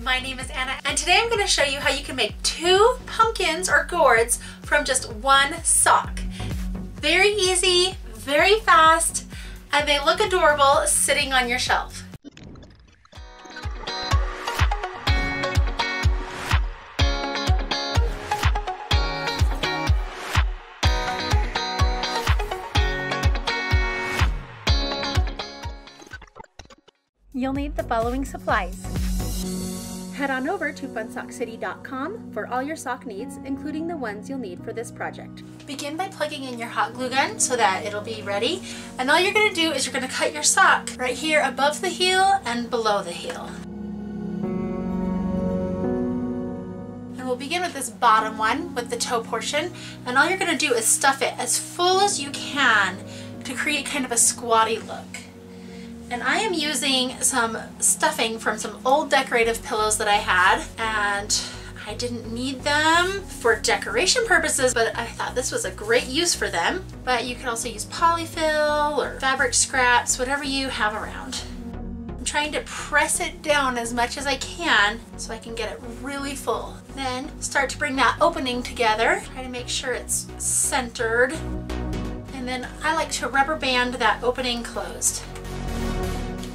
My name is Anna, and today I'm going to show you how you can make 2 pumpkins or gourds from just 1 sock. Very easy, very fast, and they look adorable sitting on your shelf. You'll need the following supplies. Head on over to funsockcity.com for all your sock needs, including the ones you'll need for this project. Begin by plugging in your hot glue gun so that it'll be ready. And all you're going to do is you're going to cut your sock right here above the heel and below the heel. And we'll begin with this bottom one with the toe portion. And all you're going to do is stuff it as full as you can to create kind of a squatty look. And I am using some stuffing from some old decorative pillows that I had, and I didn't need them for decoration purposes, but I thought this was a great use for them. But you could also use polyfill or fabric scraps, whatever you have around. I'm trying to press it down as much as I can so I can get it really full. Then start to bring that opening together. Try to make sure it's centered. And then I like to rubber band that opening closed.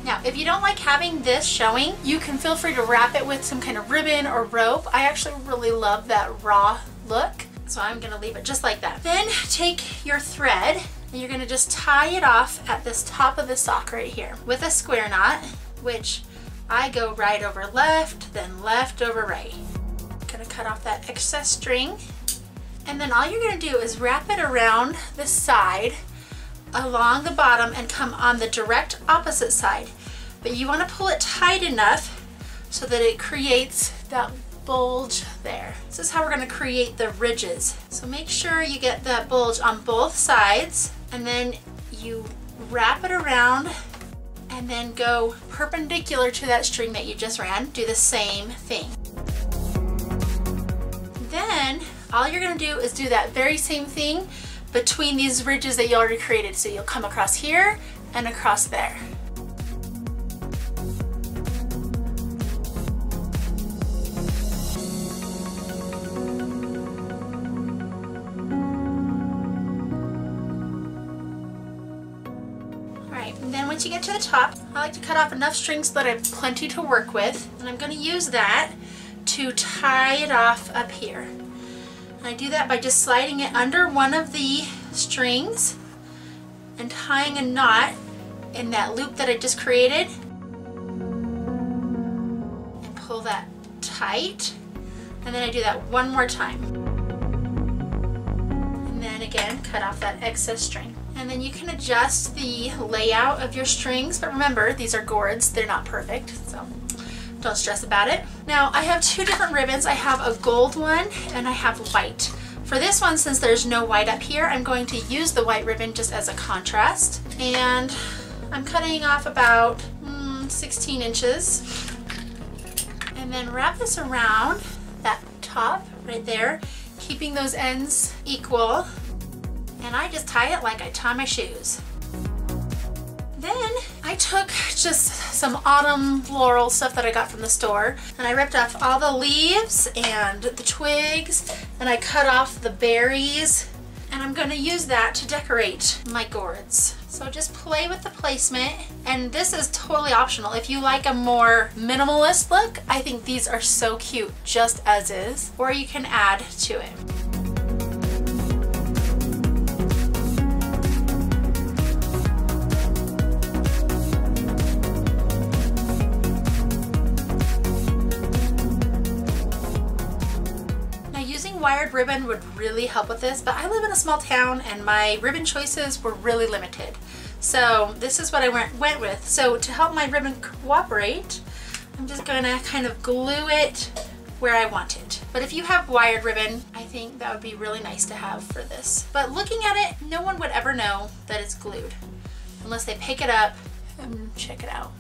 Now, if you don't like having this showing, you can feel free to wrap it with some kind of ribbon or rope. I actually really love that raw look, so I'm gonna leave it just like that. Then take your thread and you're gonna just tie it off at this top of the sock right here with a square knot, which I go right over left, then left over right. Gonna cut off that excess string, and then all you're gonna do is wrap it around the side along the bottom and come on the direct opposite side. But you want to pull it tight enough so that it creates that bulge there. This is how we're going to create the ridges. So make sure you get that bulge on both sides, and then you wrap it around and then go perpendicular to that string that you just ran. Do the same thing. Then all you're going to do is do that very same thing between these ridges that you already created. So you'll come across here and across there. Alright, and then once you get to the top, I like to cut off enough strings so that I have plenty to work with. And I'm going to use that to tie it off up here. I do that by just sliding it under one of the strings and tying a knot in that loop that I just created, and pull that tight, and then I do that one more time, and then again cut off that excess string. And then you can adjust the layout of your strings, but remember, these are gourds, they're not perfect, so don't stress about it. Now I have 2 different ribbons. I have a gold one and I have white. For this one, since there's no white up here, I'm going to use the white ribbon just as a contrast. And I'm cutting off about 16 inches. And then wrap this around that top right there, keeping those ends equal. And I just tie it like I tie my shoes. Then I took just some autumn floral stuff that I got from the store, and I ripped off all the leaves and the twigs, and I cut off the berries, and I'm going to use that to decorate my gourds. So just play with the placement, and this is totally optional. If you like a more minimalist look, I think these are so cute just as is, or you can add to it. Wired ribbon would really help with this, but I live in a small town and my ribbon choices were really limited. So this is what I went with. So to help my ribbon cooperate, I'm just going to kind of glue it where I want it. But if you have wired ribbon, I think that would be really nice to have for this. But looking at it, no one would ever know that it's glued unless they pick it up and check it out.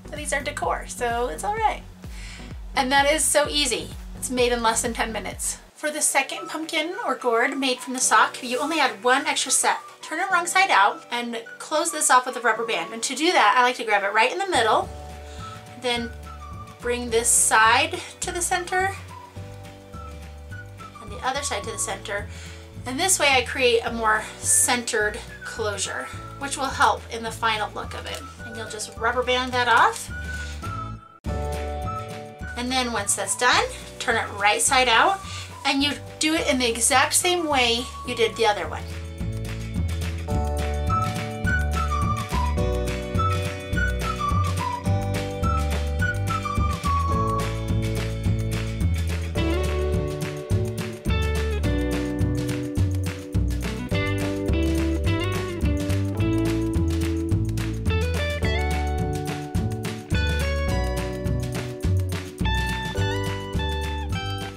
But these are decor, so it's all right. And that is so easy. It's made in less than 10 minutes. For the second pumpkin or gourd made from the sock, you only add 1 extra step. Turn it wrong side out and close this off with a rubber band. And to do that, I like to grab it right in the middle, then bring this side to the center and the other side to the center. And this way I create a more centered closure, which will help in the final look of it. And you'll just rubber band that off. And then once that's done, turn it right side out, and you do it in the exact same way you did the other one.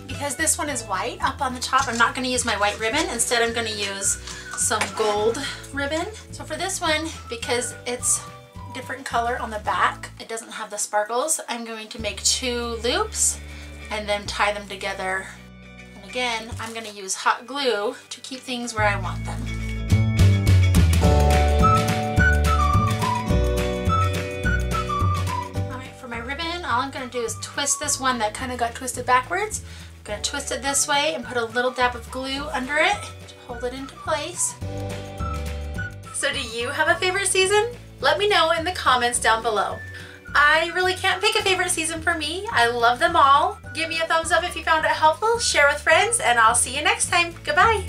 Because this one is white up on the top, I'm not going to use my white ribbon. Instead, I'm going to use some gold ribbon. So for this one, because it's different color on the back, it doesn't have the sparkles, I'm going to make 2 loops and then tie them together. And again, I'm going to use hot glue to keep things where I want them. Alright, for my ribbon, all I'm going to do is twist this one that kind of got twisted backwards. I'm going to twist it this way and put a little dab of glue under it to hold it into place. So do you have a favorite season? Let me know in the comments down below. I really can't pick a favorite season for me. I love them all. Give me a thumbs up if you found it helpful, share with friends, and I'll see you next time. Goodbye.